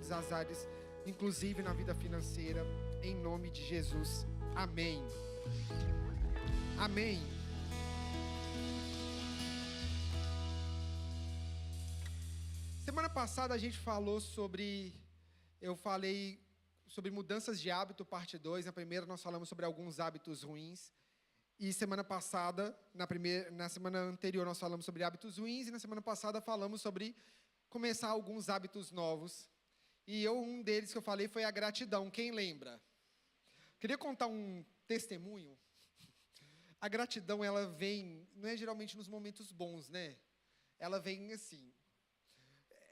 todas as áreas, inclusive na vida financeira, em nome de Jesus. Amém. Amém. Semana passada a gente eu falei sobre mudanças de hábito, parte 2. Na primeira nós falamos sobre alguns hábitos ruins. E semana passada, na semana anterior nós falamos sobre hábitos ruins. E na semana passada falamos sobre começar alguns hábitos novos. E um deles que eu falei foi a gratidão. Quem lembra? Queria contar um testemunho. A gratidão, ela vem, não é geralmente nos momentos bons, né? Ela vem assim.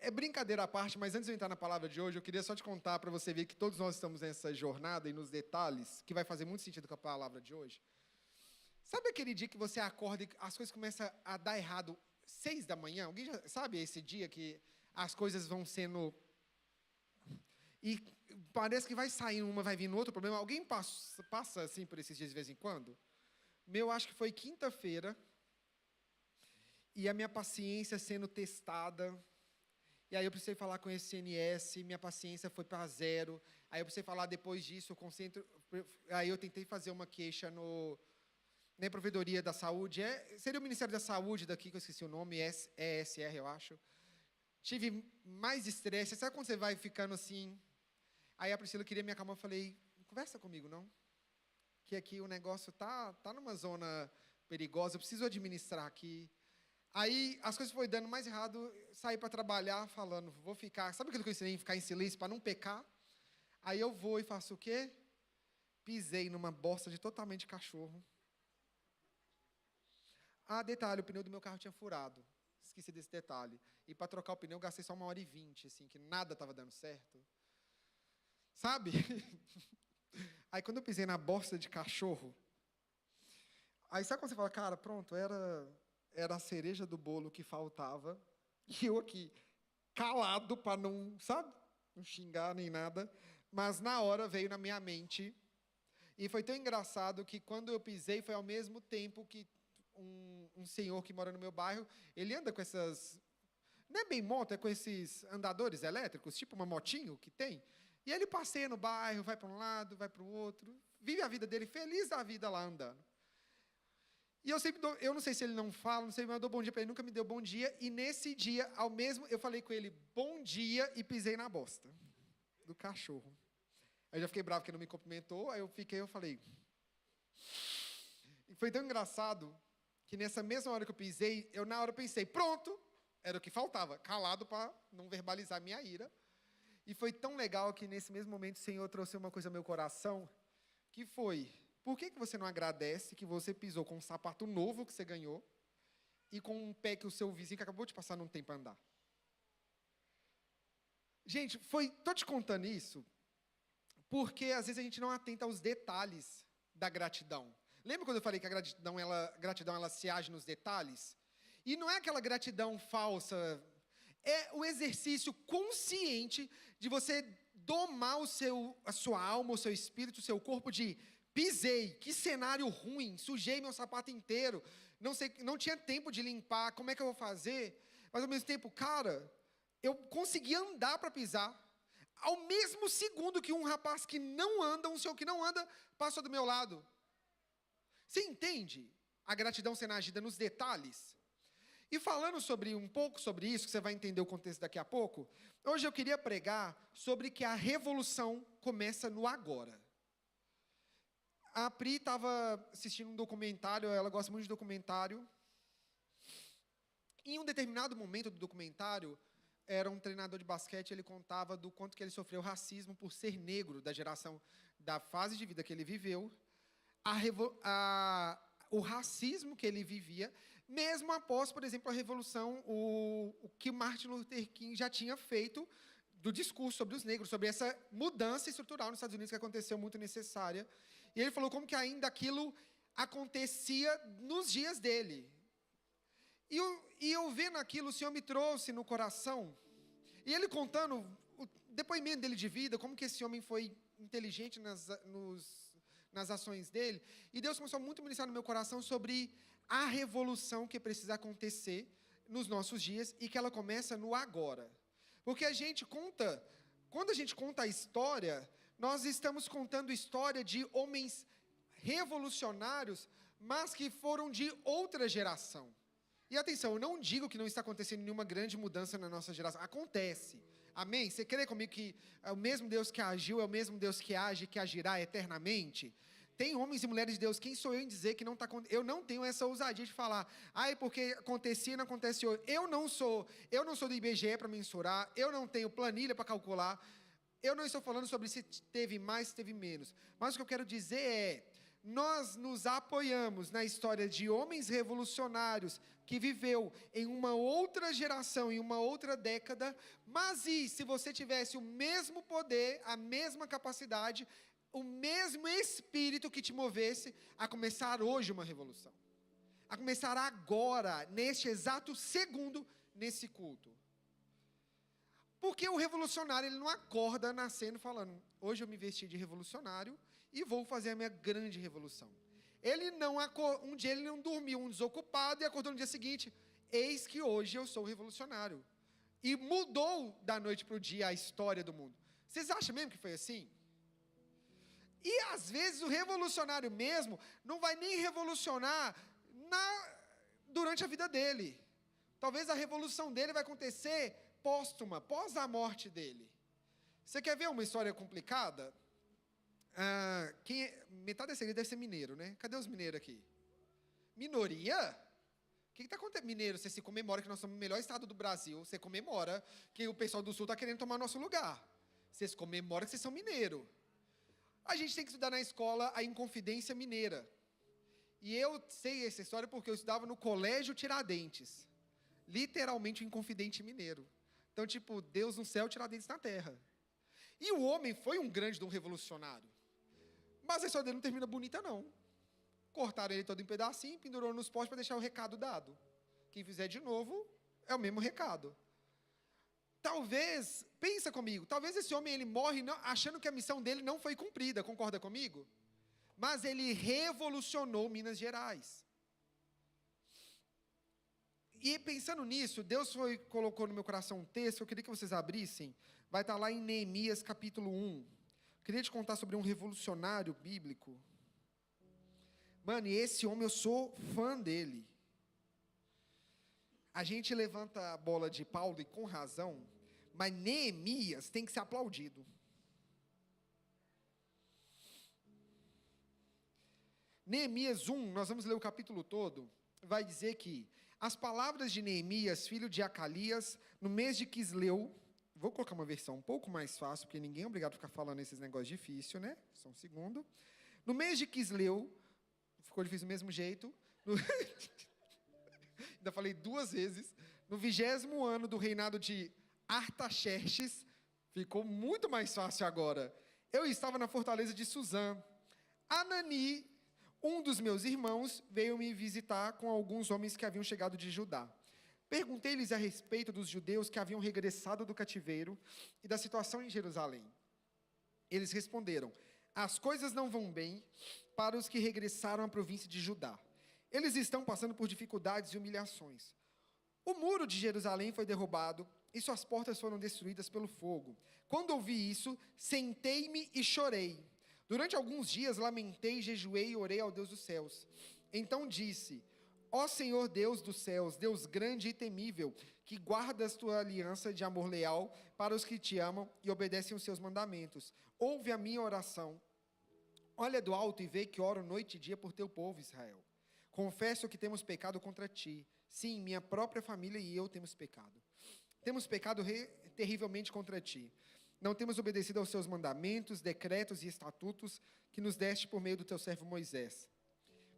É brincadeira à parte, mas antes de eu entrar na palavra de hoje, eu queria só te contar para você ver que todos nós estamos nessa jornada e nos detalhes, que vai fazer muito sentido com a palavra de hoje. Sabe aquele dia que você acorda e as coisas começam a dar errado 6 da manhã? Alguém já sabe esse dia que as coisas vão sendo... E parece que vai saindo uma, vai vindo outro problema. Alguém passa assim por esses dias de vez em quando? Meu, acho que foi quinta-feira, e a minha paciência sendo testada... E aí eu precisei falar com esse CNS, minha paciência foi para 0. Aí eu precisei falar depois disso, aí eu tentei fazer uma queixa na Provedoria da Saúde. Seria o Ministério da Saúde daqui, que eu esqueci o nome, ESR, eu acho. Tive mais estresse. Sabe quando você vai ficando assim? Aí a Priscila queria me acalmar, eu falei, não conversa comigo, não. Que aqui o negócio tá numa zona perigosa, eu preciso administrar aqui. Aí, as coisas foram dando mais errado, saí para trabalhar falando, vou ficar... Sabe aquilo que eu ensinei, ficar em silêncio para não pecar? Aí eu vou e faço o quê? Pisei numa bosta de totalmente cachorro. Ah, detalhe, o pneu do meu carro tinha furado. Esqueci desse detalhe. E para trocar o pneu, eu gastei só 1h20, assim, que nada estava dando certo. Sabe? Aí, quando eu pisei na bosta de cachorro... Aí, sabe quando você fala, cara, pronto, era a cereja do bolo que faltava, e eu aqui, calado para não, sabe, não xingar nem nada, mas na hora veio na minha mente, e foi tão engraçado que quando eu pisei, foi ao mesmo tempo que um senhor que mora no meu bairro, ele anda com essas, não é bem moto, é com esses andadores elétricos, tipo uma motinho que tem, e ele passeia no bairro, vai para um lado, vai para o outro, vive a vida dele, feliz da vida lá andando. E eu não sei se ele não fala, não sei, mas eu dou bom dia para ele, nunca me deu bom dia. E nesse dia, eu falei com ele, bom dia, e pisei na bosta do cachorro. Aí eu já fiquei bravo que ele não me cumprimentou, aí eu falei... E foi tão engraçado que nessa mesma hora que eu pisei, na hora pensei, pronto, era o que faltava, calado para não verbalizar minha ira. E foi tão legal que nesse mesmo momento o Senhor trouxe uma coisa ao meu coração, que foi... Por que você não agradece que você pisou com um sapato novo que você ganhou e com um pé que o seu vizinho que acabou de passar não tem para andar? Gente, estou te contando isso porque às vezes a gente não atenta aos detalhes da gratidão. Lembra quando eu falei que a gratidão ela se age nos detalhes? E não é aquela gratidão falsa, é o exercício consciente de você domar a sua alma, o seu espírito, o seu corpo de... Pisei, que cenário ruim, sujei meu sapato inteiro, não tinha tempo de limpar, como é que eu vou fazer? Mas ao mesmo tempo, cara, eu consegui andar para pisar, ao mesmo segundo que um rapaz que não anda, um senhor que não anda, passou do meu lado. Você entende a gratidão sendo agida nos detalhes? E falando um pouco sobre isso, que você vai entender o contexto daqui a pouco, hoje eu queria pregar sobre que a revolução começa no agora. A Pri estava assistindo um documentário, ela gosta muito de documentário. Em um determinado momento do documentário, era um treinador de basquete, ele contava do quanto que ele sofreu racismo por ser negro, da fase de vida que ele viveu, o racismo que ele vivia, mesmo após, por exemplo, a revolução, o que Martin Luther King já tinha feito do discurso sobre os negros, sobre essa mudança estrutural nos Estados Unidos que aconteceu muito necessária. E ele falou como que ainda aquilo acontecia nos dias dele. E eu vendo aquilo, o Senhor me trouxe no coração, e ele contando o depoimento dele de vida, como que esse homem foi inteligente nas ações dele, e Deus começou muito a ministrar no meu coração sobre a revolução que precisa acontecer nos nossos dias, e que ela começa no agora. Porque a gente conta quando a gente conta a história, nós estamos contando história de homens revolucionários, mas que foram de outra geração. E atenção, eu não digo que não está acontecendo nenhuma grande mudança na nossa geração. Acontece. Amém? Você crê comigo que é o mesmo Deus que agiu, é o mesmo Deus que age, que agirá eternamente? Tem homens e mulheres de Deus, quem sou eu em dizer que não está acontecendo? Eu não tenho essa ousadia de falar, porque acontecia e não acontece hoje. Eu não sou do IBGE para mensurar, eu não tenho planilha para calcular, eu não estou falando sobre se teve mais, se teve menos. Mas o que eu quero dizer é, nós nos apoiamos na história de homens revolucionários que viveu em uma outra geração, em uma outra década, mas e se você tivesse o mesmo poder, a mesma capacidade, o mesmo espírito que te movesse a começar hoje uma revolução? A começar agora, neste exato segundo, nesse culto. Porque o revolucionário, ele não acorda nascendo falando, hoje eu me vesti de revolucionário e vou fazer a minha grande revolução. Um dia ele não dormiu, um desocupado, e acordou no dia seguinte, eis que hoje eu sou revolucionário. E mudou da noite para o dia a história do mundo. Vocês acham mesmo que foi assim? E às vezes o revolucionário mesmo não vai nem revolucionar durante a vida dele. Talvez a revolução dele vai acontecer póstuma, pós a morte dele. Você quer ver uma história complicada? Metade dessa igreja deve ser mineiro, né? Cadê os mineiros aqui? Minoria? O que está acontecendo? Mineiro, você se comemora que nós somos o melhor estado do Brasil, você comemora que o pessoal do sul está querendo tomar nosso lugar. Vocês comemoram que vocês são mineiro. A gente tem que estudar na escola a Inconfidência Mineira. E eu sei essa história porque eu estudava no Colégio Tiradentes. Literalmente o Inconfidente Mineiro. Então, tipo, Deus no céu, Tiradentes na terra. E o homem foi um grande de um revolucionário. Mas a história dele não termina bonita, não. Cortaram ele todo em pedacinho, pendurou nos postes para deixar o recado dado. Quem fizer de novo, é o mesmo recado. Talvez, pensa comigo, talvez esse homem ele morre achando que a missão dele não foi cumprida, concorda comigo? Mas ele revolucionou Minas Gerais. E pensando nisso, Deus colocou no meu coração um texto, eu queria que vocês abrissem, vai estar lá em Neemias capítulo 1. Eu queria te contar sobre um revolucionário bíblico. Mano, e esse homem eu sou fã dele. A gente levanta a bola de Paulo e com razão, mas Neemias tem que ser aplaudido. Neemias 1, nós vamos ler o capítulo todo, vai dizer que as palavras de Neemias, filho de Acalias, no mês de Quisleu, vou colocar uma versão um pouco mais fácil, porque ninguém é obrigado a ficar falando esses negócios difíceis, né? Só um segundo. No mês de Quisleu, ficou difícil do mesmo jeito, ainda falei 2 vezes, no 20º ano do reinado de Artaxerxes, ficou muito mais fácil agora. Eu estava na fortaleza de Suzã. Anani, um dos meus irmãos, veio me visitar com alguns homens que haviam chegado de Judá. Perguntei-lhes a respeito dos judeus que haviam regressado do cativeiro e da situação em Jerusalém. Eles responderam, as coisas não vão bem para os que regressaram à província de Judá. Eles estão passando por dificuldades e humilhações. O muro de Jerusalém foi derrubado e suas portas foram destruídas pelo fogo. Quando ouvi isso, sentei-me e chorei. Durante alguns dias lamentei, jejuei e orei ao Deus dos céus. Então disse, ó Senhor Deus dos céus, Deus grande e temível, que guardas tua aliança de amor leal para os que te amam e obedecem os seus mandamentos. Ouve a minha oração. Olha do alto e vê que oro noite e dia por teu povo, Israel. Confesso que temos pecado contra ti. Sim, minha própria família e eu temos pecado. Temos pecado terrivelmente contra ti. Não temos obedecido aos seus mandamentos, decretos e estatutos que nos deste por meio do teu servo Moisés.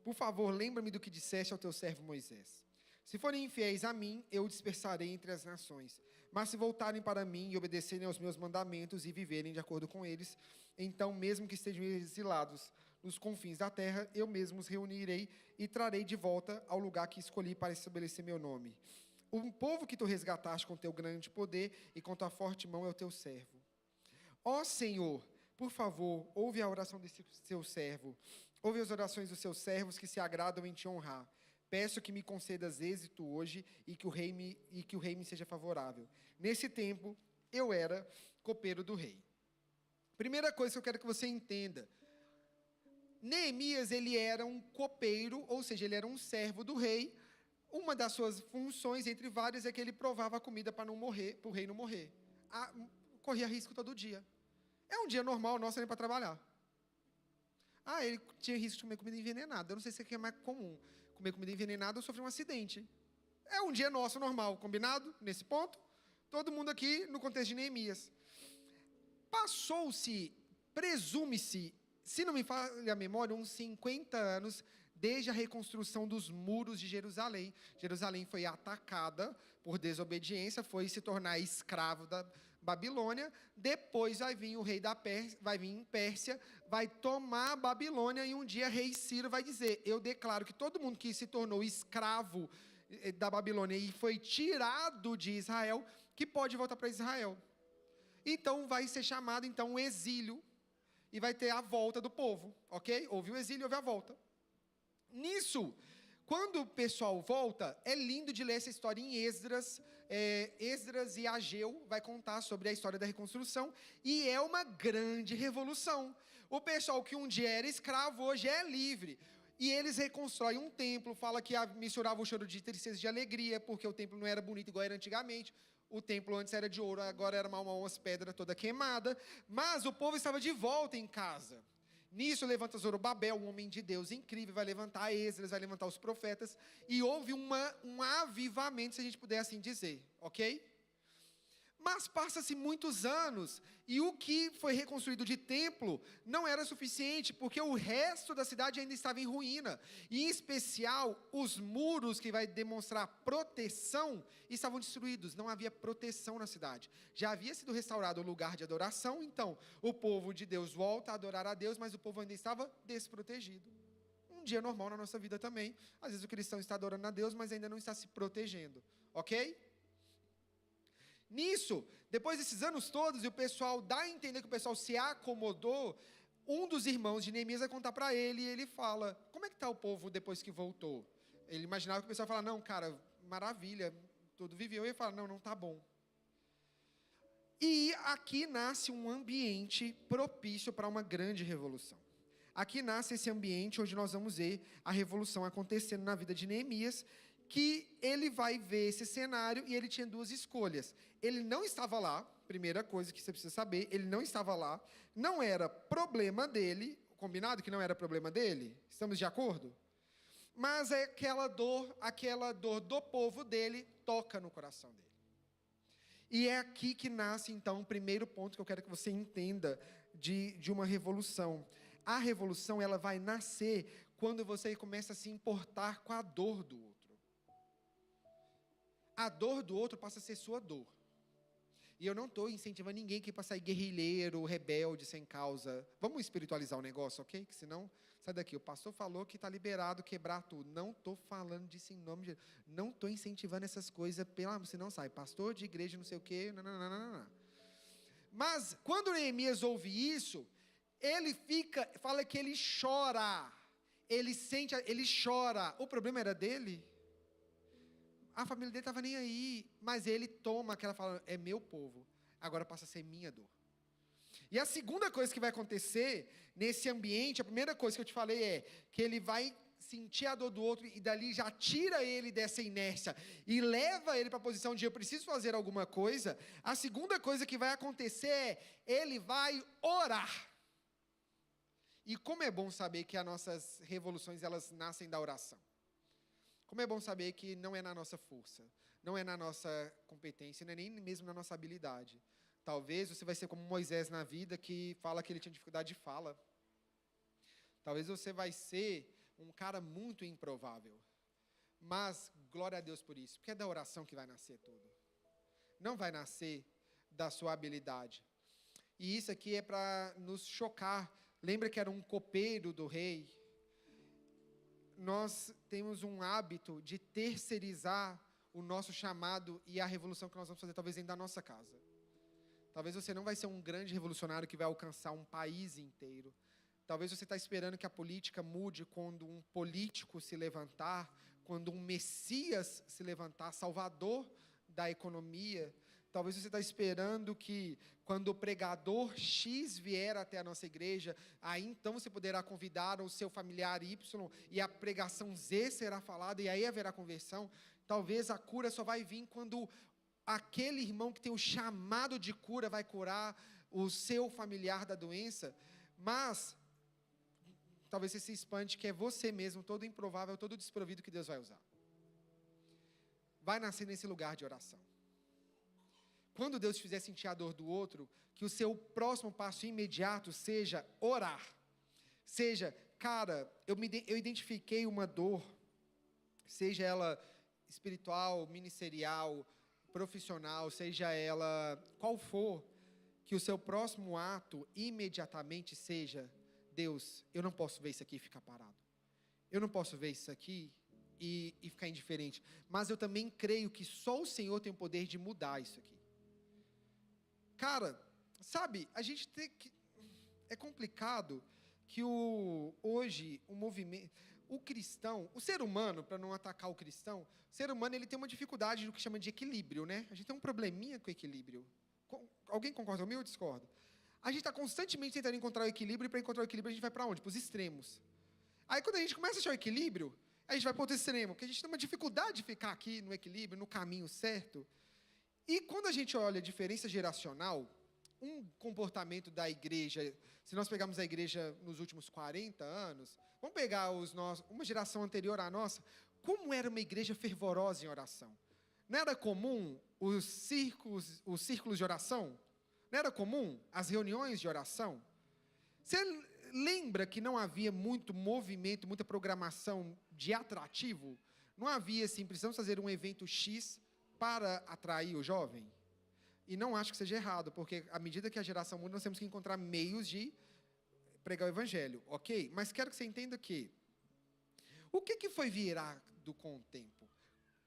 Por favor, lembra-me do que disseste ao teu servo Moisés. Se forem infiéis a mim, eu o dispersarei entre as nações. Mas se voltarem para mim e obedecerem aos meus mandamentos e viverem de acordo com eles, então, mesmo que estejam exilados nos confins da terra, eu mesmo os reunirei e trarei de volta ao lugar que escolhi para estabelecer meu nome. O povo que tu resgataste com teu grande poder e com tua forte mão é o teu servo. Ó Senhor, por favor, ouve a oração desse seu servo. Ouve as orações dos seus servos que se agradam em te honrar. Peço que me concedas êxito hoje e que o rei me seja favorável. Nesse tempo, eu era copeiro do rei. Primeira coisa que eu quero que você entenda. Neemias, ele era um copeiro, ou seja, ele era um servo do rei. Uma das suas funções, entre várias, é que ele provava a comida para não morrer, para o rei não morrer. Corria risco todo dia. É um dia normal nosso ir para trabalhar. Ele tinha risco de comer comida envenenada. Eu não sei se é mais comum comer comida envenenada ou sofrer um acidente. É um dia nosso normal, combinado? Nesse ponto? Todo mundo aqui no contexto de Neemias. Passou-se, presume-se, se não me falha a memória, uns 50 anos desde a reconstrução dos muros de Jerusalém. Jerusalém foi atacada por desobediência, foi se tornar escravo da Babilônia. Depois vai vir o rei da Pérsia, vai vir em Pérsia, vai tomar a Babilônia e um dia rei Ciro vai dizer: eu declaro que todo mundo que se tornou escravo da Babilônia e foi tirado de Israel, que pode voltar para Israel. Então vai ser chamado então o exílio e vai ter a volta do povo, ok? Houve o exílio, houve a volta. Nisso, quando o pessoal volta, é lindo de ler essa história em Esdras. Esdras e Ageu vai contar sobre a história da reconstrução, e é uma grande revolução. O pessoal que um dia era escravo, hoje é livre. E eles reconstroem um templo, fala que misturava o choro de tristeza e de alegria, porque o templo não era bonito igual era antigamente. O templo antes era de ouro, agora era umas pedras toda queimada. Mas o povo estava de volta em casa. Nisso levanta Zorobabel, um homem de Deus incrível, vai levantar Esdras, vai levantar os profetas, e houve um avivamento, se a gente puder assim dizer, ok? Mas passa-se muitos anos, e o que foi reconstruído de templo não era suficiente, porque o resto da cidade ainda estava em ruína. E, em especial, os muros que vai demonstrar proteção estavam destruídos. Não havia proteção na cidade. Já havia sido restaurado o lugar de adoração, então o povo de Deus volta a adorar a Deus, mas o povo ainda estava desprotegido. Um dia normal na nossa vida também. Às vezes o cristão está adorando a Deus, mas ainda não está se protegendo, ok? Nisso, depois desses anos todos, e o pessoal dá a entender que o pessoal se acomodou, um dos irmãos de Neemias vai contar para ele, e ele fala: como é que está o povo depois que voltou? Ele imaginava que o pessoal ia falar: não, cara, maravilha, tudo viveu. E ele fala: não está bom. E aqui nasce um ambiente propício para uma grande revolução. Aqui nasce esse ambiente onde nós vamos ver a revolução acontecendo na vida de Neemias, que ele vai ver esse cenário e ele tinha duas escolhas. Ele não estava lá, primeira coisa que você precisa saber, ele não estava lá, não era problema dele, combinado que não era problema dele? Estamos de acordo? Mas aquela dor do povo dele toca no coração dele. E é aqui que nasce, então, o primeiro ponto que eu quero que você entenda de uma revolução. A revolução, ela vai nascer quando você começa a se importar com a dor do outro. A dor do outro passa a ser sua dor. E eu não estou incentivando ninguém aqui para sair guerrilheiro, rebelde, sem causa. Vamos espiritualizar o negócio, ok? Que senão, sai daqui. O pastor falou que está liberado quebrar tudo. Não estou falando disso em nome de Jesus. Não estou incentivando essas coisas, senão sai. Pastor de igreja, não sei o quê. Não. Mas, quando Neemias ouve isso, ele fala que ele chora. Ele chora. O problema era dele? A família dele estava nem aí, mas ele toma aquela fala: é meu povo, agora passa a ser minha dor. E a segunda coisa que vai acontecer nesse ambiente, a primeira coisa que eu te falei é que ele vai sentir a dor do outro e dali já tira ele dessa inércia e leva ele para a posição de eu preciso fazer alguma coisa. A segunda coisa que vai acontecer é ele vai orar. E como é bom saber que as nossas revoluções, elas nascem da oração. Como é bom saber que não é na nossa força, não é na nossa competência, não é nem mesmo na nossa habilidade. Talvez você vai ser como Moisés na vida, que fala que ele tinha dificuldade de fala. Talvez você vai ser um cara muito improvável. Mas, glória a Deus por isso, porque é da oração que vai nascer tudo. Não vai nascer da sua habilidade. E isso aqui é para nos chocar. Lembra que era um copeiro do rei? Nós temos um hábito de terceirizar o nosso chamado e a revolução que nós vamos fazer, talvez dentro da nossa casa. Talvez você não vai ser um grande revolucionário que vai alcançar um país inteiro. Talvez você está esperando que a política mude quando um político se levantar, quando um Messias se levantar, salvador da economia. Talvez você está esperando que quando o pregador X vier até a nossa igreja, aí então você poderá convidar o seu familiar Y e a pregação Z será falada e aí haverá conversão. Talvez a cura só vai vir quando aquele irmão que tem o chamado de cura vai curar o seu familiar da doença, mas talvez você se espante que é você mesmo, todo improvável, todo desprovido que Deus vai usar. Vai nascer nesse lugar de oração. Quando Deus te fizer sentir a dor do outro, que o seu próximo passo imediato seja orar. Seja, cara, eu identifiquei uma dor, seja ela espiritual, ministerial, profissional, seja ela qual for, que o seu próximo ato imediatamente seja: Deus, eu não posso ver isso aqui e ficar parado. Eu não posso ver isso aqui e ficar indiferente. Mas eu também creio que só o Senhor tem o poder de mudar isso aqui. Cara, sabe, a gente tem que... É complicado que hoje o movimento... O cristão, o ser humano, para não atacar o cristão, o ser humano ele tem uma dificuldade do que chama de equilíbrio, né? A gente tem um probleminha com o equilíbrio. Alguém concorda comigo ou discorda? A gente está constantemente tentando encontrar o equilíbrio, e para encontrar o equilíbrio a gente vai para onde? Para os extremos. Aí quando a gente começa a achar o equilíbrio, a gente vai para outro extremo, porque a gente tem uma dificuldade de ficar aqui no equilíbrio, no caminho certo. E quando a gente olha a diferença geracional, um comportamento da igreja, se nós pegarmos a igreja nos últimos 40 anos, vamos pegar uma geração anterior à nossa, como era uma igreja fervorosa em oração? Não era comum os círculos de oração? Não era comum as reuniões de oração? Você lembra que não havia muito movimento, muita programação de atrativo? Não havia assim, precisamos fazer um evento X para atrair o jovem? E não acho que seja errado, porque à medida que a geração muda, nós temos que encontrar meios de pregar o evangelho, ok? Mas quero que você entenda que o que foi virado com o tempo?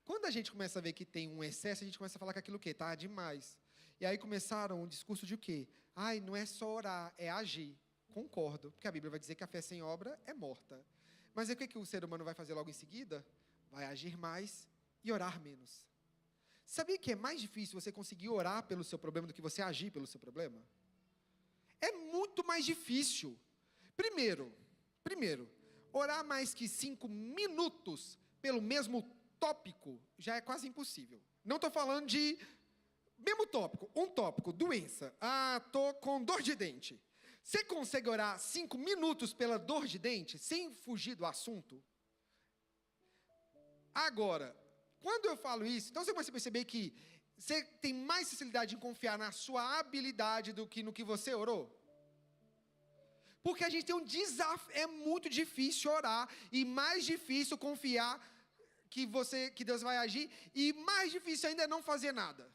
Quando a gente começa a ver que tem um excesso, a gente começa a falar que aquilo que está demais. E aí começaram um discurso de o quê? Ai, não é só orar, é agir. Concordo, porque a Bíblia vai dizer que a fé sem obra é morta. Mas o que o ser humano vai fazer logo em seguida? Vai agir mais e orar menos. Sabia que é mais difícil você conseguir orar pelo seu problema do que você agir pelo seu problema? É muito mais difícil. Primeiro, orar mais que 5 minutos pelo mesmo tópico já é quase impossível. Não estou falando de mesmo tópico, um tópico, doença. Ah, estou com dor de dente. Você consegue orar 5 minutos pela dor de dente sem fugir do assunto? Agora, quando eu falo isso, então você começa a perceber que você tem mais facilidade em confiar na sua habilidade do que no que você orou? Porque a gente tem um desafio, é muito difícil orar, e mais difícil confiar que Deus vai agir, e mais difícil ainda é não fazer nada.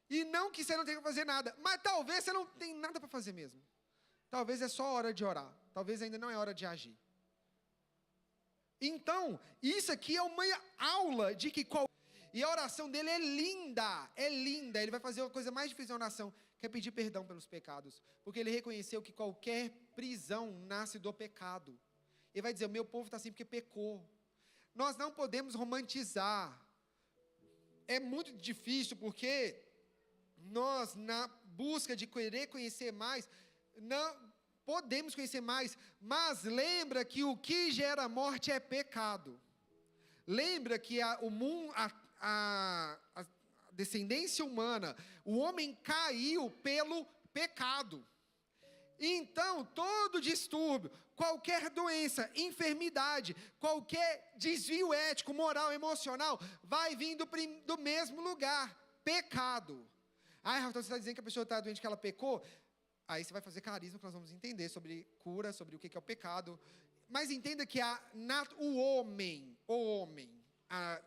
E não que você não tenha que fazer nada, mas talvez você não tenha nada para fazer mesmo. Talvez é só hora de orar, talvez ainda não é hora de agir. Então, isso aqui é uma aula de que e a oração dele é linda, ele vai fazer uma coisa mais difícil na oração, que é pedir perdão pelos pecados, porque ele reconheceu que qualquer prisão nasce do pecado. Ele vai dizer: o meu povo está assim porque pecou. Nós não podemos romantizar. É muito difícil porque nós, na busca de querer conhecer mais, não podemos conhecer mais, mas lembra que o que gera morte é pecado. Lembra que a descendência humana, o homem caiu pelo pecado. Então, todo distúrbio, qualquer doença, enfermidade, qualquer desvio ético, moral, emocional, vai vir do mesmo lugar, pecado. Então você está dizendo que a pessoa está doente, que ela pecou? Aí você vai fazer carisma, que nós vamos entender sobre cura, sobre o que é o pecado. Mas entenda que o homem, a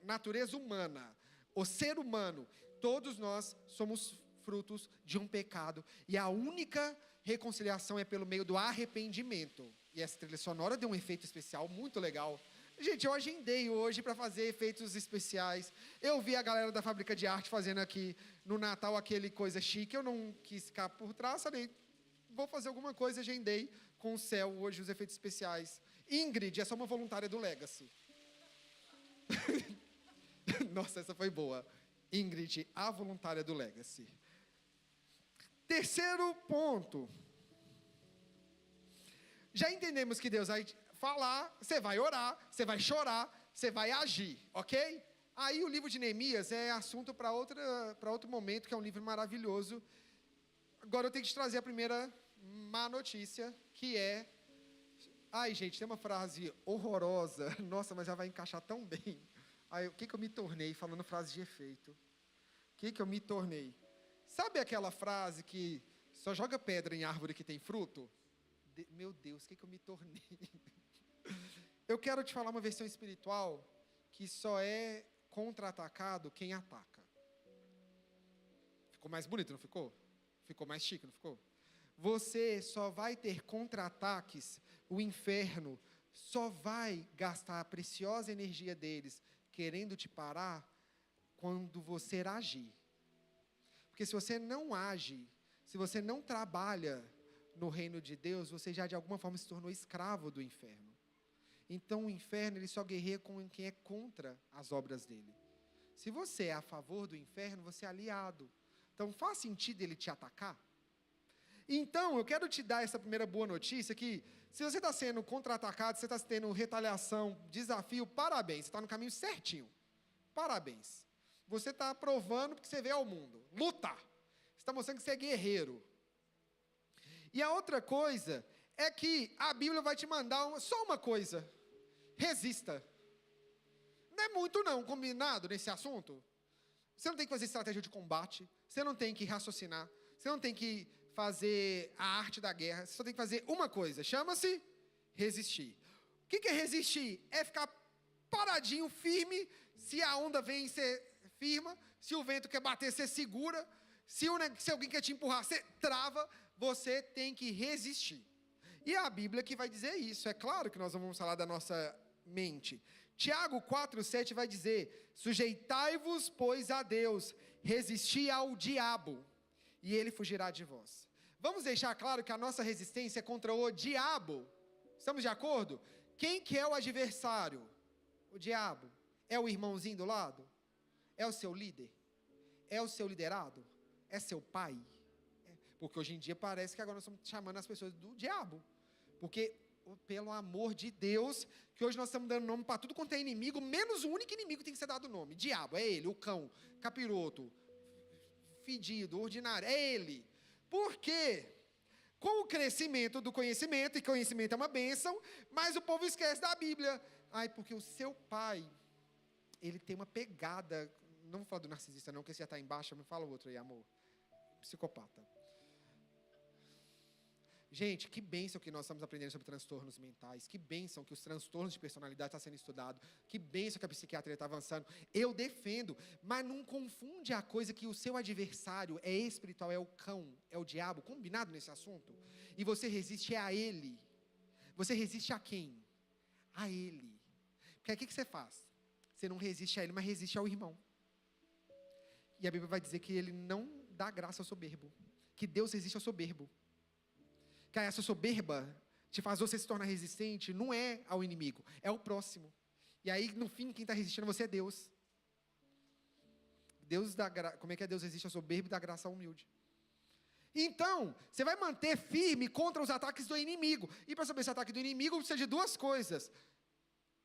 natureza humana, o ser humano, todos nós somos frutos de um pecado. E a única reconciliação é pelo meio do arrependimento. E essa trilha sonora deu um efeito especial muito legal. Gente, eu agendei hoje para fazer efeitos especiais. Eu vi a galera da Fábrica de Arte fazendo aqui no Natal aquele coisa chique. Eu não quis ficar por trás, falei, vou fazer alguma coisa, agendei com o céu hoje os efeitos especiais. Ingrid é só uma voluntária do Legacy. Nossa, essa foi boa. Ingrid, a voluntária do Legacy. Terceiro ponto. Já entendemos que Deus vai falar, você vai orar, você vai chorar, você vai agir, ok? Aí o livro de Neemias é assunto para outro momento, que é um livro maravilhoso. Agora eu tenho que te trazer a primeira má notícia, que é... Ai, gente, tem uma frase horrorosa. Nossa, mas já vai encaixar tão bem. Ai, o que eu me tornei falando frase de efeito? O que eu me tornei? Sabe aquela frase que só joga pedra em árvore que tem fruto? Meu Deus, o que eu me tornei? Eu quero te falar uma versão espiritual que só é contra-atacado quem ataca. Ficou mais bonito, não ficou? Ficou mais chique, não ficou? Você só vai ter contra-ataques, o inferno só vai gastar a preciosa energia deles querendo te parar quando você agir. Porque se você não age, se você não trabalha no reino de Deus, você já de alguma forma se tornou escravo do inferno. Então o inferno ele só guerreia com quem é contra as obras dele. Se você é a favor do inferno, você é aliado. Então faz sentido ele te atacar? Então eu quero te dar essa primeira boa notícia que se você está sendo contra-atacado, você está tendo retaliação, desafio, parabéns, você está no caminho certinho. Parabéns. Você está provando porque você veio ao mundo. Lutar. Você está mostrando que você é guerreiro. E a outra coisa é que a Bíblia vai te mandar só uma coisa. Resista. Não é muito não, combinado nesse assunto? Você não tem que fazer estratégia de combate. Você não tem que raciocinar. Você não tem que fazer a arte da guerra. Você só tem que fazer uma coisa. Chama-se resistir. O que é resistir? É ficar paradinho, firme. Se a onda vem, você firma. Se o vento quer bater, você segura. Se alguém quer te empurrar, você trava. Você tem que resistir. E é a Bíblia que vai dizer isso. É claro que nós vamos falar da nossa mente. Tiago 4,7 vai dizer: sujeitai-vos, pois, a Deus, resisti ao diabo, e ele fugirá de vós. Vamos deixar claro que a nossa resistência é contra o diabo. Estamos de acordo? Quem que é o adversário? O diabo. É o irmãozinho do lado? É o seu líder? É o seu liderado? É seu pai? Porque hoje em dia parece que agora nós estamos chamando as pessoas do diabo. Porque, pelo amor de Deus, que hoje nós estamos dando nome para tudo quanto é inimigo, menos o único inimigo que tem que ser dado nome. Diabo, é ele, o cão, capiroto, fedido, ordinário, é ele. Por quê? Com o crescimento do conhecimento, e conhecimento é uma bênção, mas o povo esquece da Bíblia. Ai, porque o seu pai, ele tem uma pegada, não vou falar do narcisista não, porque esse já está embaixo, me fala o outro aí, amor. Psicopata. Gente, que bênção que nós estamos aprendendo sobre transtornos mentais, que bênção que os transtornos de personalidade estão sendo estudados, que bênção que a psiquiatria está avançando. Eu defendo, mas não confunde a coisa que o seu adversário é espiritual, é o cão, é o diabo, combinado nesse assunto? E você resiste a ele. Você resiste a quem? A ele. Porque aí o que você faz? Você não resiste a ele, mas resiste ao irmão. E a Bíblia vai dizer que ele não dá graça ao soberbo, que Deus resiste ao soberbo. Que essa soberba te faz você se tornar resistente, não é ao inimigo, é ao próximo. E aí, no fim, quem está resistindo a você é Deus. Como é que é Deus resiste ao soberbo e dá graça ao humilde? Então, você vai manter firme contra os ataques do inimigo. E para saber esse ataque do inimigo, precisa de duas coisas: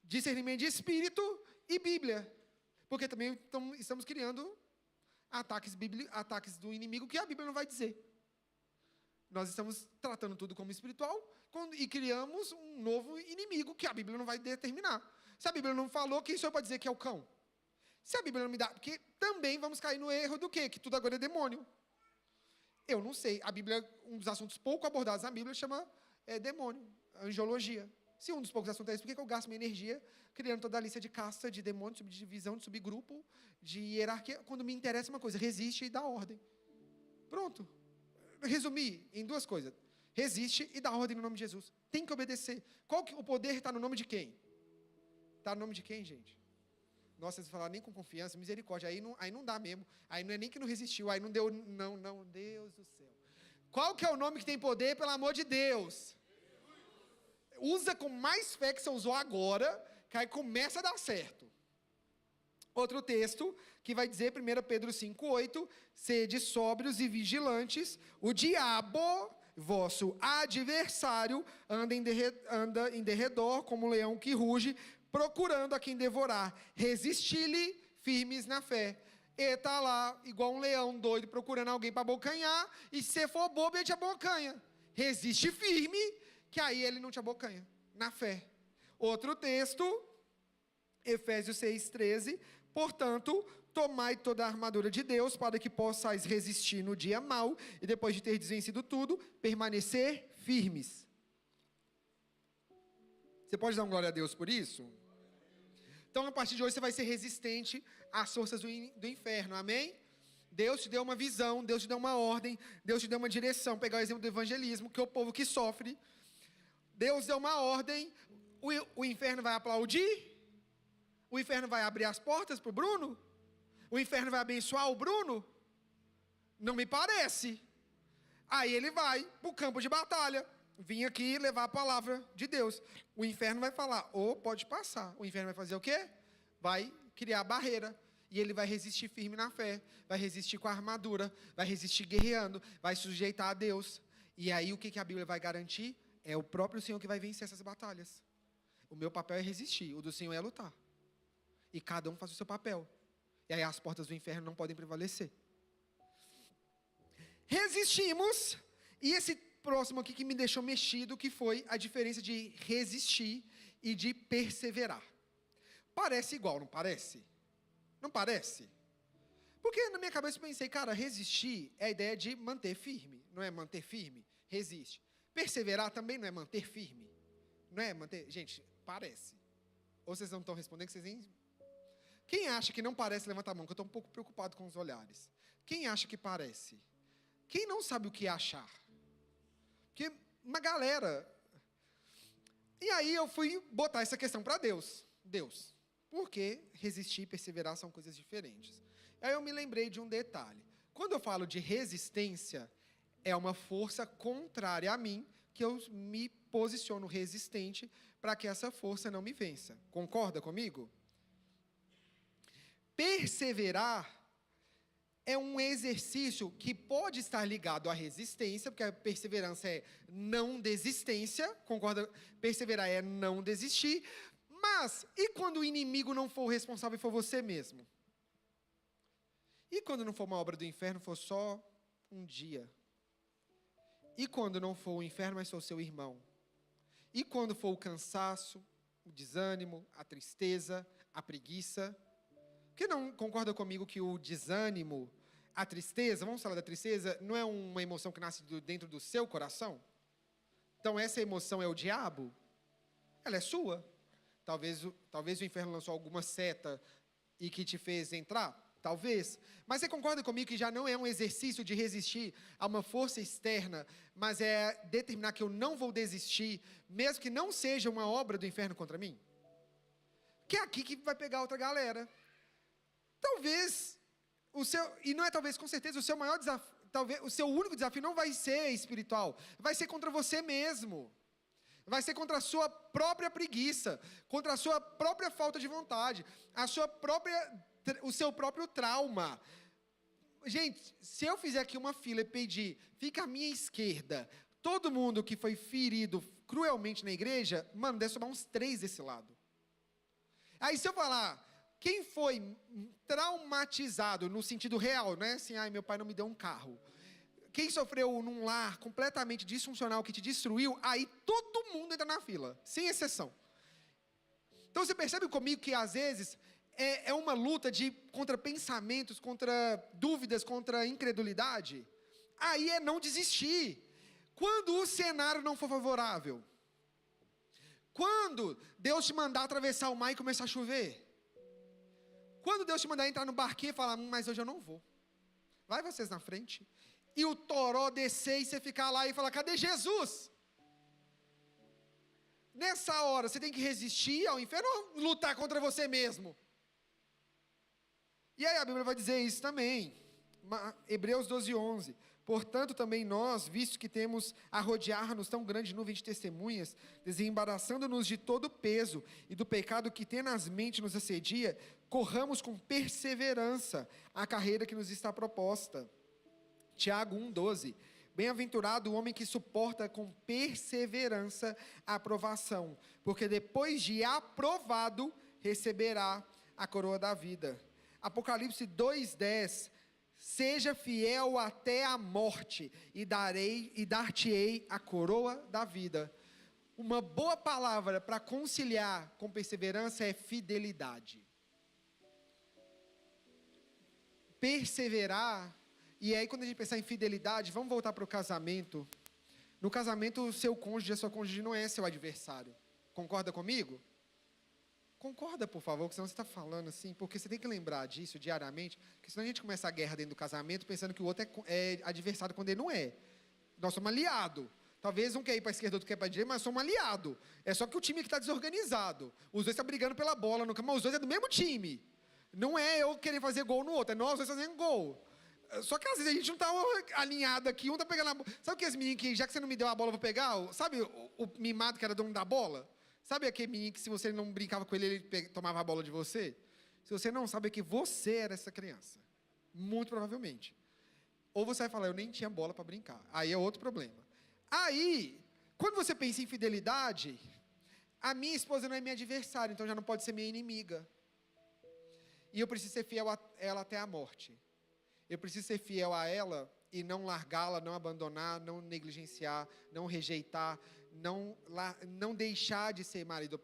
discernimento de espírito e Bíblia. Porque também estamos criando ataques do inimigo que a Bíblia não vai dizer. Nós estamos tratando tudo como espiritual e criamos um novo inimigo que a Bíblia não vai determinar. Se a Bíblia não falou, quem sou eu para dizer que é o cão? Se a Bíblia não me dá... Porque também vamos cair no erro do quê? Que tudo agora é demônio. Eu não sei. A Bíblia, um dos assuntos pouco abordados na Bíblia chama demônio, angiologia. Se um dos poucos assuntos é isso, por que eu gasto minha energia criando toda a lista de casta, de demônio, de subdivisão, de subgrupo, de hierarquia, quando me interessa uma coisa, resiste e dá ordem. Pronto. Resumir em duas coisas: resiste e dá ordem no nome de Jesus. Tem que obedecer. O poder está no nome de quem? Está no nome de quem, gente? Nossa, vocês falaram nem com confiança, misericórdia, aí não dá mesmo. Aí não é nem que não resistiu, aí não deu, não, Deus do céu. Qual que é o nome que tem poder, pelo amor de Deus? Usa com mais fé que você usou agora, que aí começa a dar certo. Outro texto que vai dizer, 1 Pedro 5,8, sede sóbrios e vigilantes, o diabo, vosso adversário, anda em derredor como um leão que ruge, procurando a quem devorar. Resisti-lhe firmes na fé. E tá lá, igual um leão doido, procurando alguém para abocanhar, e se você for bobo, ele te abocanha. Resiste firme, que aí ele não te abocanha, na fé. Outro texto, Efésios 6,13, portanto, tomai toda a armadura de Deus, para que possais resistir no dia mau, e depois de ter desvencido tudo, permanecer firmes. Você pode dar um glória a Deus por isso? Então, a partir de hoje, você vai ser resistente às forças do inferno, amém? Deus te deu uma visão, Deus te deu uma ordem, Deus te deu uma direção. Pegar o exemplo do evangelismo, que é o povo que sofre. Deus deu uma ordem, o inferno vai aplaudir? O inferno vai abrir as portas para o Bruno? O inferno vai abençoar o Bruno? Não me parece. Aí ele vai para o campo de batalha. Vim aqui levar a palavra de Deus. O inferno vai falar, pode passar. O inferno vai fazer o quê? Vai criar barreira. E ele vai resistir firme na fé. Vai resistir com a armadura. Vai resistir guerreando. Vai sujeitar a Deus. E aí o que a Bíblia vai garantir? É o próprio Senhor que vai vencer essas batalhas. O meu papel é resistir. O do Senhor é lutar. E cada um faz o seu papel. E aí as portas do inferno não podem prevalecer. Resistimos. E esse próximo aqui que me deixou mexido, que foi a diferença de resistir e de perseverar. Parece igual, não parece? Não parece? Porque na minha cabeça eu pensei, cara, resistir é a ideia de manter firme. Não é manter firme? Resiste. Perseverar também não é manter firme. Não é manter... Gente, parece. Ou vocês não estão respondendo, que vocês nem... Quem acha que não parece, levanta a mão, que eu estou um pouco preocupado com os olhares. Quem acha que parece? Quem não sabe o que achar? Porque uma galera... E aí eu fui botar essa questão para Deus. Deus, por que resistir e perseverar são coisas diferentes? Aí eu me lembrei de um detalhe. Quando eu falo de resistência, é uma força contrária a mim, que eu me posiciono resistente para que essa força não me vença. Concorda comigo? Perseverar é um exercício que pode estar ligado à resistência, porque a perseverança é não desistência, concorda? Perseverar é não desistir, mas e quando o inimigo não for o responsável e for você mesmo? E quando não for uma obra do inferno, for só um dia? E quando não for o inferno, mas for o seu irmão? E quando for o cansaço, o desânimo, a tristeza, a preguiça? Por que não concorda comigo que o desânimo, a tristeza, vamos falar da tristeza, não é uma emoção que nasce dentro do seu coração? Então essa emoção é o diabo? Ela é sua? Talvez o inferno lançou alguma seta e que te fez entrar? Talvez. Mas você concorda comigo que já não é um exercício de resistir a uma força externa, mas é determinar que eu não vou desistir, mesmo que não seja uma obra do inferno contra mim? Que é aqui que vai pegar outra galera. Talvez, e não é talvez, com certeza, o seu maior desafio, talvez, o seu único desafio não vai ser espiritual, vai ser contra você mesmo. Vai ser contra a sua própria preguiça, contra a sua própria falta de vontade, o seu próprio trauma. Gente, se eu fizer aqui uma fila e pedir, fica à minha esquerda, todo mundo que foi ferido cruelmente na igreja, mano, deve somar uns 3 desse lado. Aí se eu falar, quem foi traumatizado no sentido real, não é assim, meu pai não me deu um carro. Quem sofreu num lar completamente disfuncional que te destruiu, aí todo mundo entra na fila, sem exceção. Então você percebe comigo que às vezes é uma luta contra pensamentos, contra dúvidas, contra incredulidade? Aí é não desistir. Quando o cenário não for favorável, quando Deus te mandar atravessar o mar e começar a chover, quando Deus te mandar entrar no barquinho e falar, mas hoje eu não vou, vai vocês na frente, e o toró descer e você ficar lá e falar, cadê Jesus? Nessa hora, você tem que resistir ao inferno ou lutar contra você mesmo? E aí a Bíblia vai dizer isso também. Hebreus 12:11. Portanto, também nós, visto que temos a rodear-nos tão grande nuvem de testemunhas, desembaraçando-nos de todo o peso e do pecado que tenazmente nos assedia, corramos com perseverança a carreira que nos está proposta. Tiago 1,12. Bem-aventurado o homem que suporta com perseverança a aprovação, porque depois de aprovado, receberá a coroa da vida. Apocalipse 2,10. Seja fiel até a morte, e dar-te-ei a coroa da vida. Uma boa palavra para conciliar com perseverança é fidelidade. Perseverar, e aí quando a gente pensar em fidelidade, vamos voltar para o casamento. No casamento, o seu cônjuge, a sua cônjuge não é seu adversário. Concorda comigo? Concorda, por favor, que senão você está falando assim, porque você tem que lembrar disso diariamente, porque senão a gente começa a guerra dentro do casamento, pensando que o outro é adversário quando ele não é. Nós somos aliados. Talvez um quer ir para a esquerda, outro quer ir para a direita, mas somos aliados. É só que o time que está desorganizado. Os dois estão brigando pela bola, mas os dois é do mesmo time. Não é eu querer fazer gol no outro, é nós dois fazendo gol. Só que às vezes a gente não está alinhado aqui, um está pegando a bola. Sabe que as meninas que, já que você não me deu a bola, eu vou pegar? Sabe o mimado que era dono da bola? Sabe aquele menino que se você não brincava com ele, ele tomava a bola de você? Se você não sabe, é que você era essa criança. Muito provavelmente. Ou você vai falar, eu nem tinha bola para brincar. Aí é outro problema. Aí, quando você pensa em fidelidade, a minha esposa não é minha adversária, então já não pode ser minha inimiga. E eu preciso ser fiel a ela até a morte. Eu preciso ser fiel a ela e não largá-la, não abandonar, não negligenciar, não rejeitar, não deixar de ser marido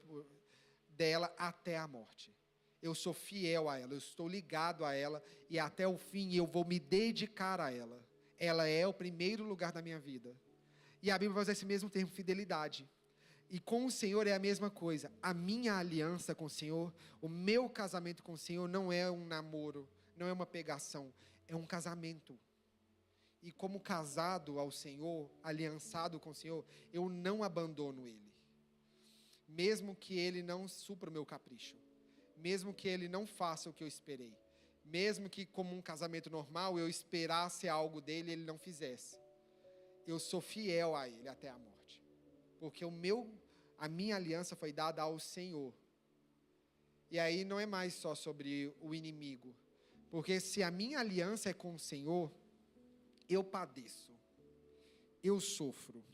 dela até a morte. Eu sou fiel a ela, eu estou ligado a ela e até o fim eu vou me dedicar a ela. Ela é o primeiro lugar da minha vida. E a Bíblia vai usar esse mesmo termo, fidelidade. E com o Senhor é a mesma coisa. A minha aliança com o Senhor, o meu casamento com o Senhor não é um namoro, não é uma pegação, é um casamento. E como casado ao Senhor, aliançado com o Senhor, eu não abandono Ele. Mesmo que Ele não supra o meu capricho. Mesmo que Ele não faça o que eu esperei. Mesmo que como um casamento normal, eu esperasse algo dEle e Ele não fizesse. Eu sou fiel a Ele até a morte. Porque a minha aliança foi dada ao Senhor. E aí não é mais só sobre o inimigo. Porque se a minha aliança é com o Senhor, eu padeço, eu sofro.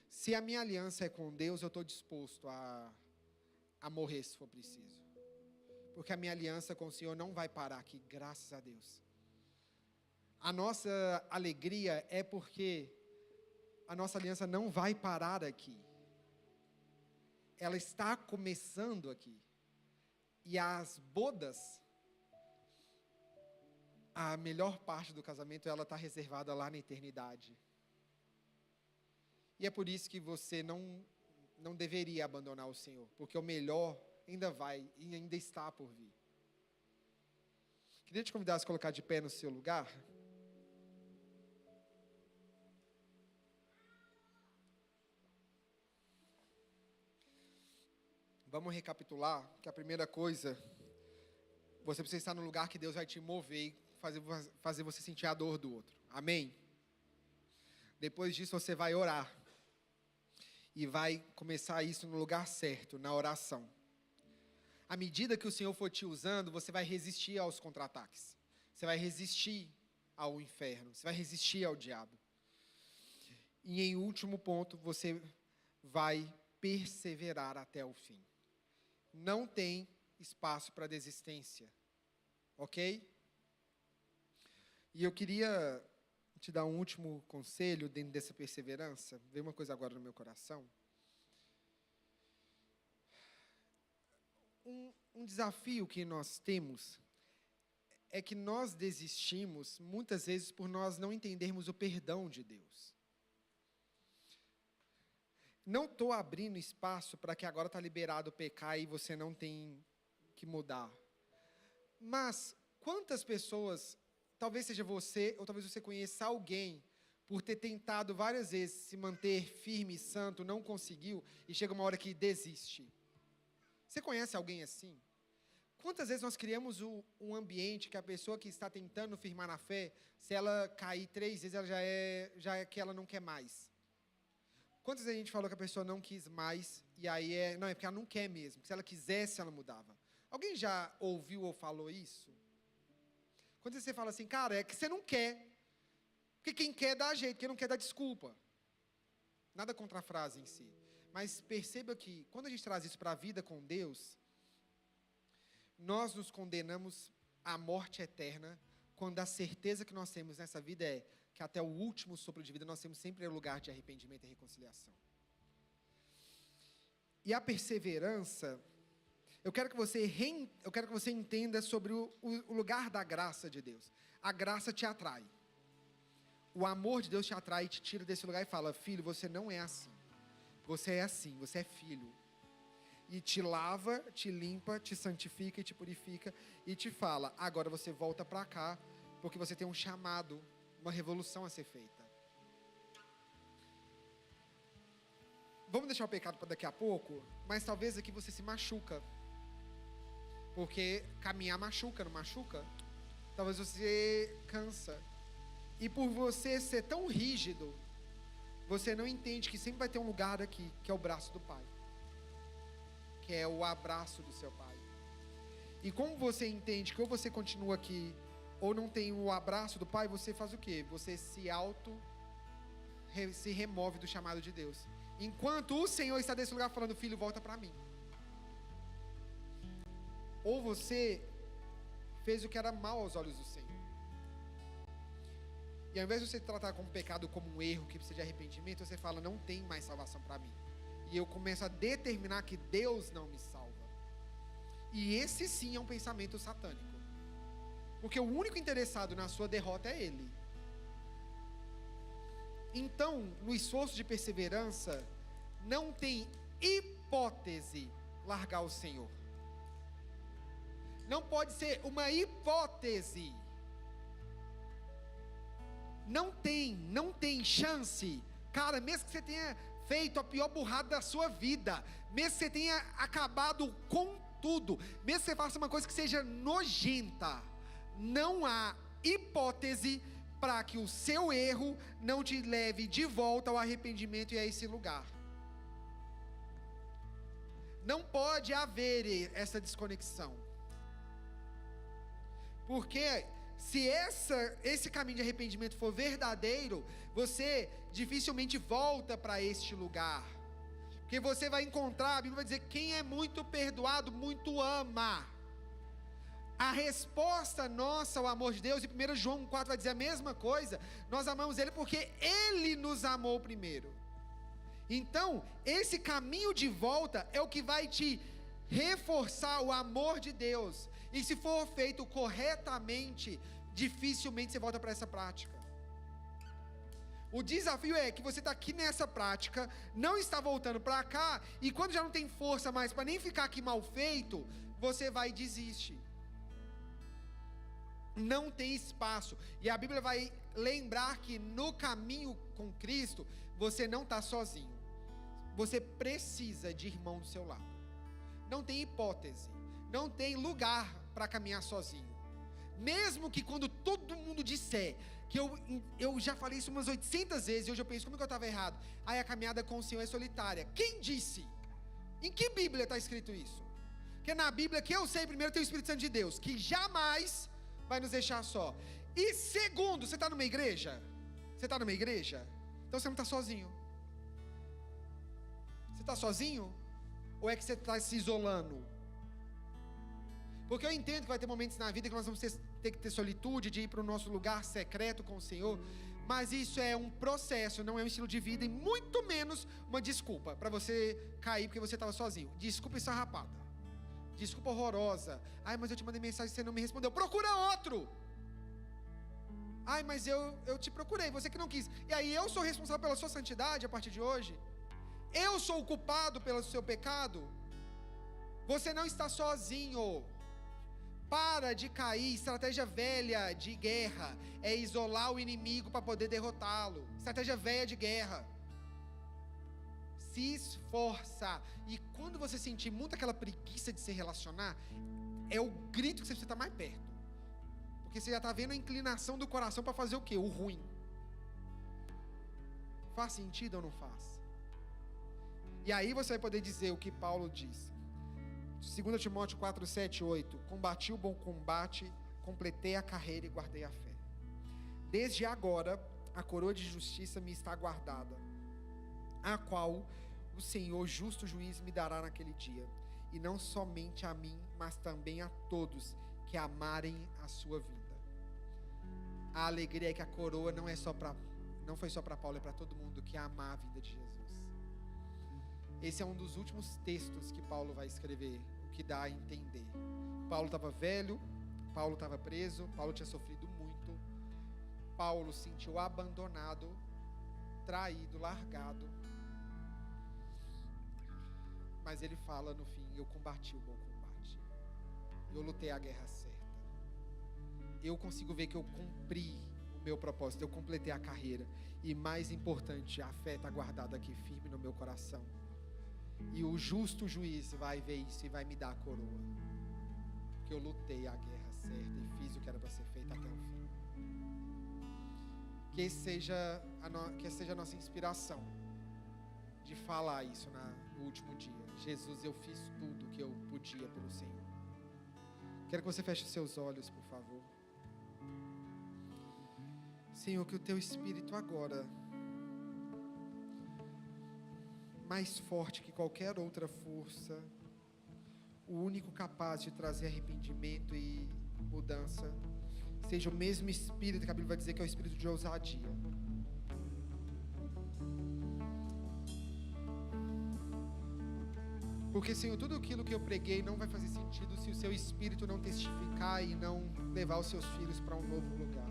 Se a minha aliança é com Deus, eu estou disposto a morrer se for preciso. Porque a minha aliança com o Senhor não vai parar aqui, graças a Deus. A nossa alegria é porque a nossa aliança não vai parar aqui. Ela está começando aqui. E as bodas, a melhor parte do casamento, ela está reservada lá na eternidade. E é por isso que você não deveria abandonar o Senhor, porque o melhor ainda vai e ainda está por vir. Queria te convidar a se colocar de pé no seu lugar. Vamos recapitular que a primeira coisa, você precisa estar no lugar que Deus vai te mover e fazer você sentir a dor do outro. Amém? Depois disso você vai orar. E vai começar isso no lugar certo, na oração. À medida que o Senhor for te usando, você vai resistir aos contra-ataques. Você vai resistir ao inferno. Você vai resistir ao diabo. E em último ponto, você vai perseverar até o fim. Não tem espaço para desistência. Ok? E eu queria te dar um último conselho dentro dessa perseverança. Veio uma coisa agora no meu coração. Um desafio que nós temos é que nós desistimos muitas vezes por nós não entendermos o perdão de Deus. Não estou abrindo espaço para que agora está liberado pecar e você não tem que mudar. Mas quantas pessoas, talvez seja você, ou talvez você conheça alguém, por ter tentado várias vezes se manter firme e santo, não conseguiu, e chega uma hora que desiste. Você conhece alguém assim? Quantas vezes nós criamos um ambiente que a pessoa que está tentando firmar na fé, se ela cair 3 vezes, ela já é que ela não quer mais? Quantas vezes a gente falou que a pessoa não quis mais, e aí não, é porque ela não quer mesmo, que se ela quisesse, ela mudava. Alguém já ouviu ou falou isso? Quando você fala assim, cara, é que você não quer, porque quem quer dá jeito, quem não quer dá desculpa. Nada contra a frase em si. Mas perceba que, quando a gente traz isso para a vida com Deus, nós nos condenamos à morte eterna, quando a certeza que nós temos nessa vida é que até o último sopro de vida nós temos sempre lugar de arrependimento e reconciliação. E a perseverança, eu quero que você entenda sobre o lugar da graça de Deus. A graça te atrai. O amor de Deus te atrai, te tira desse lugar e fala, filho, você não é assim. Você é assim, você é filho. E te lava, te limpa, te santifica e te purifica. E te fala, agora você volta para cá, porque você tem um chamado, uma revolução a ser feita. Vamos deixar o pecado para daqui a pouco, mas talvez aqui você se machuca. Porque caminhar machuca, não machuca? Talvez você cansa. E por você ser tão rígido, você não entende que sempre vai ter um lugar aqui, que é o braço do Pai. Que é o abraço do seu Pai. E como você entende que ou você continua aqui, ou não tem o abraço do Pai, você faz o quê? Você se remove do chamado de Deus. Enquanto o Senhor está desse lugar falando, filho, volta para mim. Ou você fez o que era mal aos olhos do Senhor. E ao invés de você tratar como pecado, como um erro que precisa de arrependimento, você fala, não tem mais salvação para mim. E eu começo a determinar que Deus não me salva. E esse sim é um pensamento satânico. Porque o único interessado na sua derrota é Ele. Então, no esforço de perseverança, não tem hipótese largar o Senhor. Não pode ser uma hipótese. Não tem chance. Cara, mesmo que você tenha feito a pior burrada da sua vida, mesmo que você tenha acabado com tudo, mesmo que você faça uma coisa que seja nojenta, não há hipótese para que o seu erro não te leve de volta ao arrependimento e a esse lugar. Não pode haver essa desconexão. Porque se esse caminho de arrependimento for verdadeiro, você dificilmente volta para este lugar. Porque você vai encontrar, a Bíblia vai dizer, quem é muito perdoado, muito ama. A resposta nossa ao amor de Deus, em 1 João 4 vai dizer a mesma coisa, nós amamos Ele porque Ele nos amou primeiro. Então, esse caminho de volta é o que vai te reforçar o amor de Deus. E se for feito corretamente, dificilmente você volta para essa prática. O desafio é que você está aqui nessa prática, não está voltando para cá, e quando já não tem força mais para nem ficar aqui mal feito, você vai e desiste. Não tem espaço. E a Bíblia vai lembrar que no caminho com Cristo, você não está sozinho. Você precisa de irmão do seu lado. Não tem hipótese. Não tem lugar para caminhar sozinho. Mesmo que quando todo mundo disser que eu já falei isso umas 800 vezes, e hoje eu penso, como que eu estava errado? Aí a caminhada com o Senhor é solitária. Quem disse? Em que Bíblia está escrito isso? Porque na Bíblia, que eu sei, primeiro tem o Espírito Santo de Deus, que jamais vai nos deixar só. E segundo, você está numa igreja? Você está numa igreja? Então você não está sozinho. Você está sozinho? Ou é que você está se isolando? Porque eu entendo que vai ter momentos na vida que nós vamos ter que ter solitude, de ir para o nosso lugar secreto com o Senhor, mas isso é um processo, não é um estilo de vida, e muito menos uma desculpa para você cair porque você estava sozinho. Desculpa esfarrapada, desculpa horrorosa. Ai, mas eu te mandei mensagem e você não me respondeu. Procura outro. Ai, mas eu te procurei, você que não quis. E aí eu sou responsável pela sua santidade a partir de hoje? Eu sou o culpado pelo seu pecado? Você não está sozinho. Para de cair. Estratégia velha de guerra é isolar o inimigo para poder derrotá-lo. Estratégia velha de guerra. Se esforça. E quando você sentir muito aquela preguiça de se relacionar, é o grito que você precisa estar mais perto. Porque você já está vendo a inclinação do coração para fazer o quê? O ruim. Faz sentido ou não faz? E aí você vai poder dizer o que Paulo disse. 2 Timóteo 4, 7, 8. Combati o bom combate, completei a carreira e guardei a fé. Desde agora, a coroa de justiça me está guardada, a qual o Senhor, justo juiz, me dará naquele dia. E não somente a mim, mas também a todos que amarem a sua vida. A alegria é que a coroa não foi só para Paulo, é para todo mundo que amar a vida de Jesus. Esse é um dos últimos textos que Paulo vai escrever, o que dá a entender. Paulo estava velho, Paulo estava preso, Paulo tinha sofrido muito. Paulo se sentiu abandonado, traído, largado. Mas ele fala no fim: eu combati o bom combate. Eu lutei a guerra certa. Eu consigo ver que eu cumpri o meu propósito, eu completei a carreira. E mais importante, a fé está guardada aqui firme no meu coração. E o justo juiz vai ver isso e vai me dar a coroa. Porque eu lutei a guerra certa e fiz o que era para ser feito até o fim. Que essa seja a nossa inspiração de falar isso no último dia. Jesus, eu fiz tudo que eu podia pelo Senhor. Quero que você feche os seus olhos, por favor. Senhor, que o Teu Espírito agora, mais forte que qualquer outra força, o único capaz de trazer arrependimento e mudança, seja o mesmo Espírito que a Bíblia vai dizer que é o Espírito de ousadia. Porque, Senhor, tudo aquilo que eu preguei não vai fazer sentido se o Seu Espírito não testificar e não levar os Seus filhos para um novo lugar.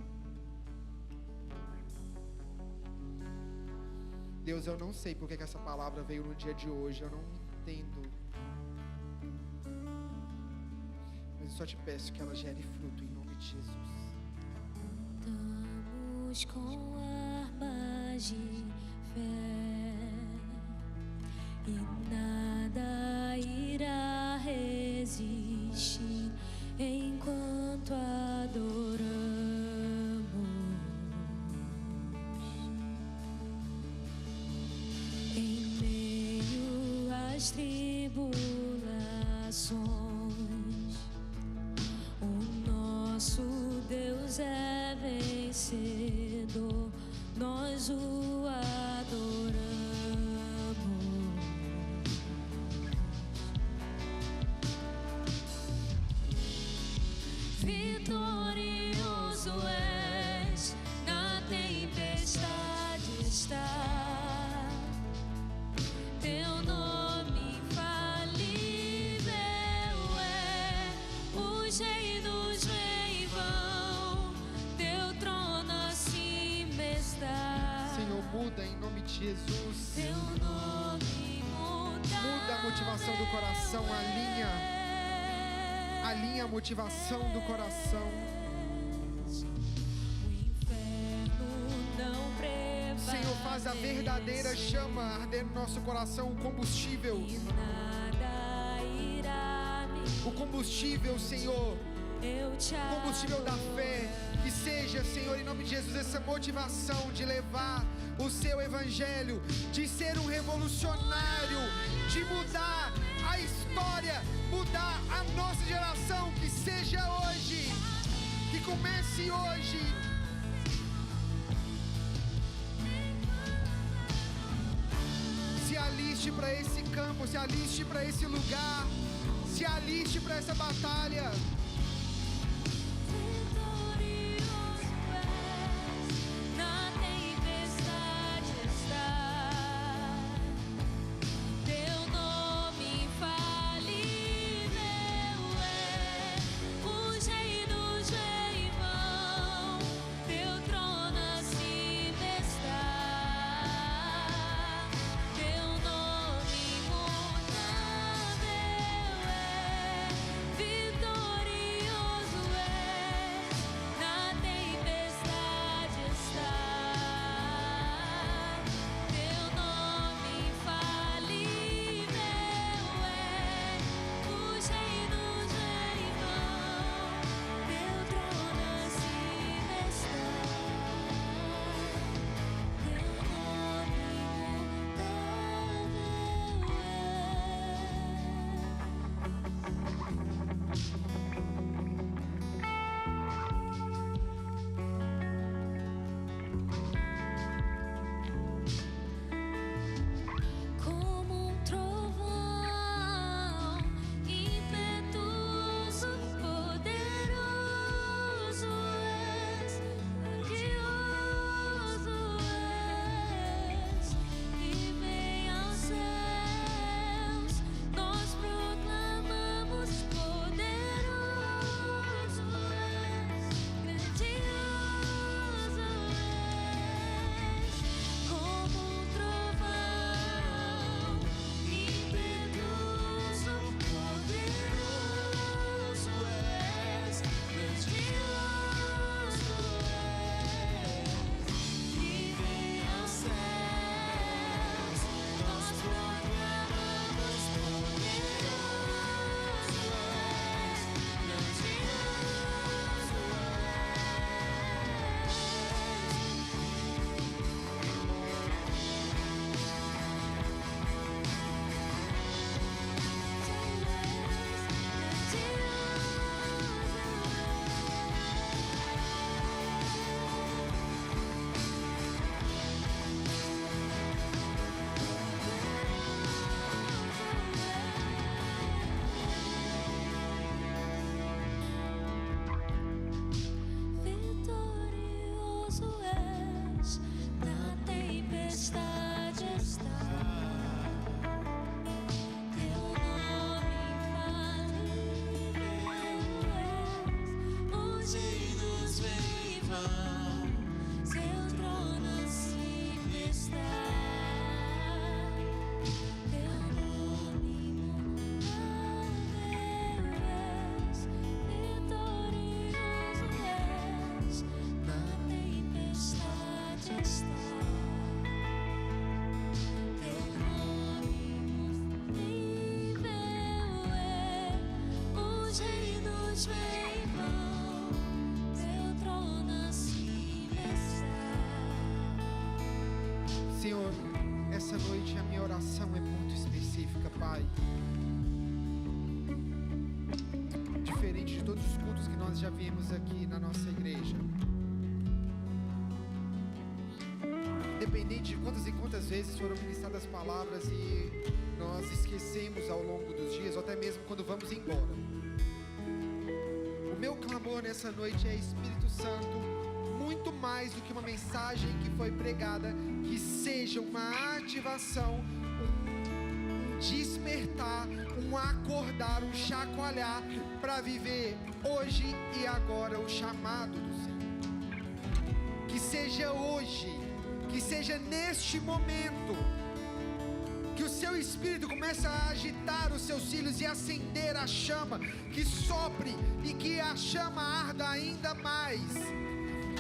Deus, eu não sei porque que essa palavra veio no dia de hoje, eu não entendo. Mas eu só te peço que ela gere fruto em nome de Jesus. Cantamos com harpas de fé e nada irá resistir enquanto adoramos. Em meio às tribulações, o nosso Deus é vencedor, nós o adoramos. Vitorioso és, na tempestade está, Teu nome infalível é, os reinos vêm e vão, Teu trono acima está. Senhor, muda em nome de Jesus. Teu nome Muda a motivação do coração, alinha a motivação do coração. O inferno não prevalece. Senhor, faz a verdadeira chama arder no nosso coração, o combustível. E nada irá me... O combustível, Senhor, Eu te o combustível da fé. Que seja, Senhor, em nome de Jesus, essa motivação de levar o Seu Evangelho, de ser um revolucionário, de mudar a história, mudar a nossa geração. Que seja hoje, que comece hoje. Se aliste para esse campo, se aliste para esse lugar, se aliste para essa batalha. Vitorioso és, na tempestade está, Teu nome infalível é, os reinos vêm e vão, Teu trono acima está, Teu nome imutável é, vitorioso Senhor, essa noite a minha oração é muito específica, Pai. Diferente de todos os cultos que nós já vimos aqui na nossa igreja. Independente de quantas e quantas vezes foram ministradas palavras e nós esquecemos ao longo dos dias, ou até mesmo quando vamos embora. O meu clamor nessa noite é, Espírito Santo, muito mais do que uma mensagem que foi pregada, que seja uma ativação, um despertar, um acordar, um chacoalhar para viver hoje e agora o chamado do Senhor. Que seja hoje, que seja neste momento, que o seu Espírito comece a agitar os seus cílios e acender a chama, que sopre e que a chama arda ainda mais.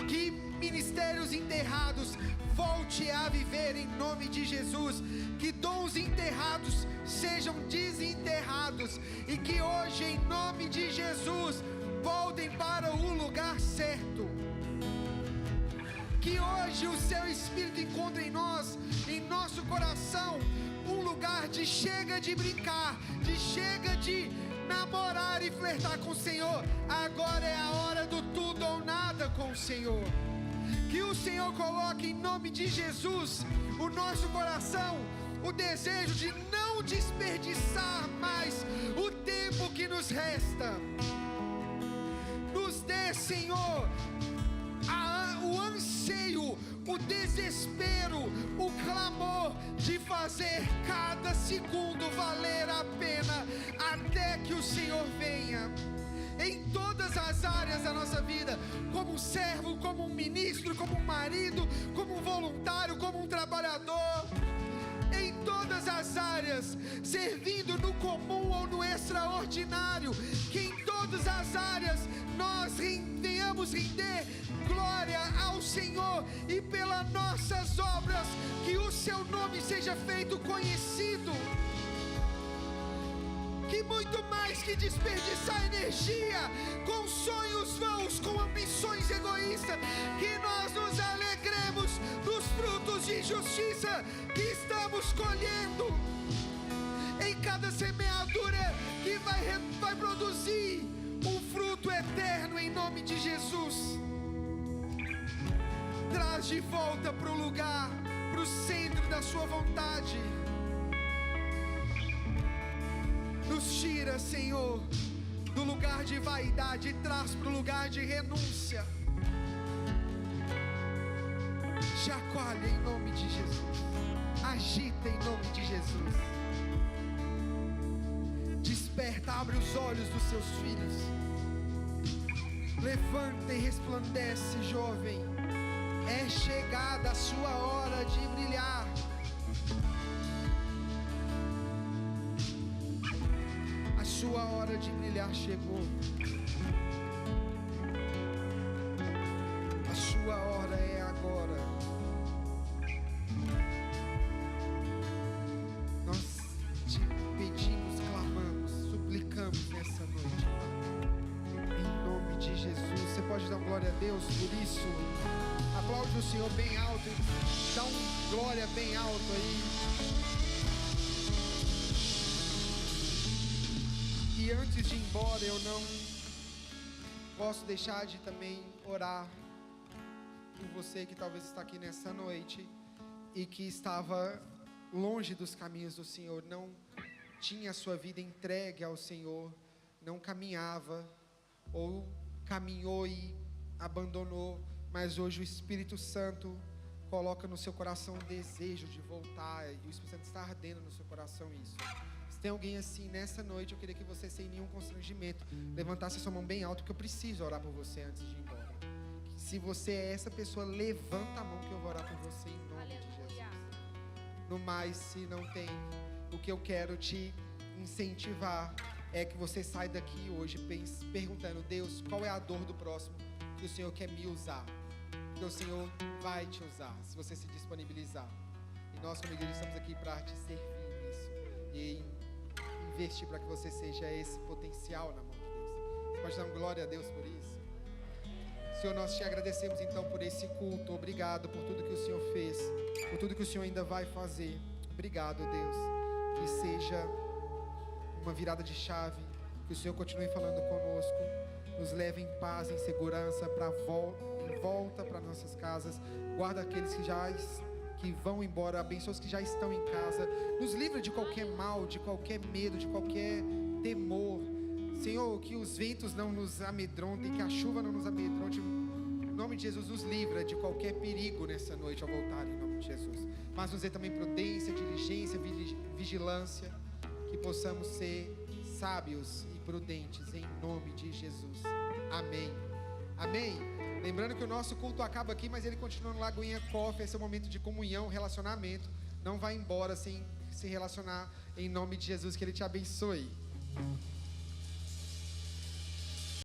Que ministérios enterrados volte a viver em nome de Jesus. Que dons enterrados sejam desenterrados. E que hoje, em nome de Jesus, voltem para o lugar certo. Que hoje o seu Espírito encontre em nós, em nosso coração, um lugar de chega de brincar, de chega de namorar e flertar com o Senhor. Agora é a hora do tudo ou nada com o Senhor. Que o Senhor coloque em nome de Jesus o nosso coração, o desejo de não desperdiçar mais o tempo que nos resta. Nos dê, Senhor, o anseio, o desespero, o clamor de fazer cada segundo valer a pena até que o Senhor venha. Em todas as áreas da nossa vida, como um servo, como um ministro, como um marido, como um voluntário, como um trabalhador, em todas as áreas, servindo no comum ou no extraordinário, que em todas as áreas nós venhamos render glória ao Senhor, e pelas nossas obras que o seu nome seja feito conhecido. Que muito mais que desperdiçar energia com sonhos vãos, com ambições egoístas, que nós nos alegremos dos frutos de justiça que estamos colhendo em cada semeadura, que vai produzir um fruto eterno em nome de Jesus. Traz de volta para o lugar, para o centro da sua vontade. Nos tira, Senhor, do lugar de vaidade e traz para o lugar de renúncia. Chacoalha em nome de Jesus. Agita em nome de Jesus. Desperta, abre os olhos dos seus filhos. Levanta e resplandece, jovem. É chegada a sua hora de brilhar. A sua hora de brilhar chegou. A sua hora é agora. Nós te pedimos, clamamos, suplicamos nessa noite. Em nome de Jesus. Você pode dar glória a Deus por isso? Aplaude o Senhor bem alto. Dá glória bem alto aí. E antes de ir embora, eu não posso deixar de também orar por você que talvez está aqui nessa noite e que estava longe dos caminhos do Senhor, não tinha a sua vida entregue ao Senhor, não caminhava ou caminhou e abandonou, mas hoje o Espírito Santo coloca no seu coração um desejo de voltar, e o Espírito Santo está ardendo no seu coração isso. Se tem alguém assim nessa noite, eu queria que você, sem nenhum constrangimento, levantasse a sua mão bem alto, porque eu preciso orar por você antes de ir embora. Se você é essa pessoa, levanta a mão que eu vou orar por você em nome de Jesus. No mais, se não tem, o que eu quero te incentivar é que você saia daqui hoje perguntando: Deus, qual é a dor do próximo que o Senhor quer me usar? Porque o Senhor vai te usar, se você se disponibilizar. E nós, como igreja, estamos aqui para te servir nisso e investir para que você seja esse potencial na mão de Deus. Você pode dar glória a Deus por isso? Senhor, nós te agradecemos então por esse culto. Obrigado por tudo que o Senhor fez, por tudo que o Senhor ainda vai fazer. Obrigado, Deus. Que seja uma virada de chave, que o Senhor continue falando conosco, nos leve em paz, em segurança, em volta para nossas casas. Guarda aqueles que vão embora, abençoa os que já estão em casa. Nos livra de qualquer mal, de qualquer medo, de qualquer temor. Senhor, que os ventos não nos amedrontem, que a chuva não nos amedronte. Em nome de Jesus, nos livra de qualquer perigo nessa noite ao voltar, em nome de Jesus. Mas nos dê também prudência, diligência, vigilância, que possamos ser sábios e prudentes, em nome de Jesus. Amém. Amém. Lembrando que o nosso culto acaba aqui, mas ele continua no Lagoinha Coffee. Esse é um momento de comunhão, relacionamento. Não vai embora sem se relacionar, em nome de Jesus. Que Ele te abençoe.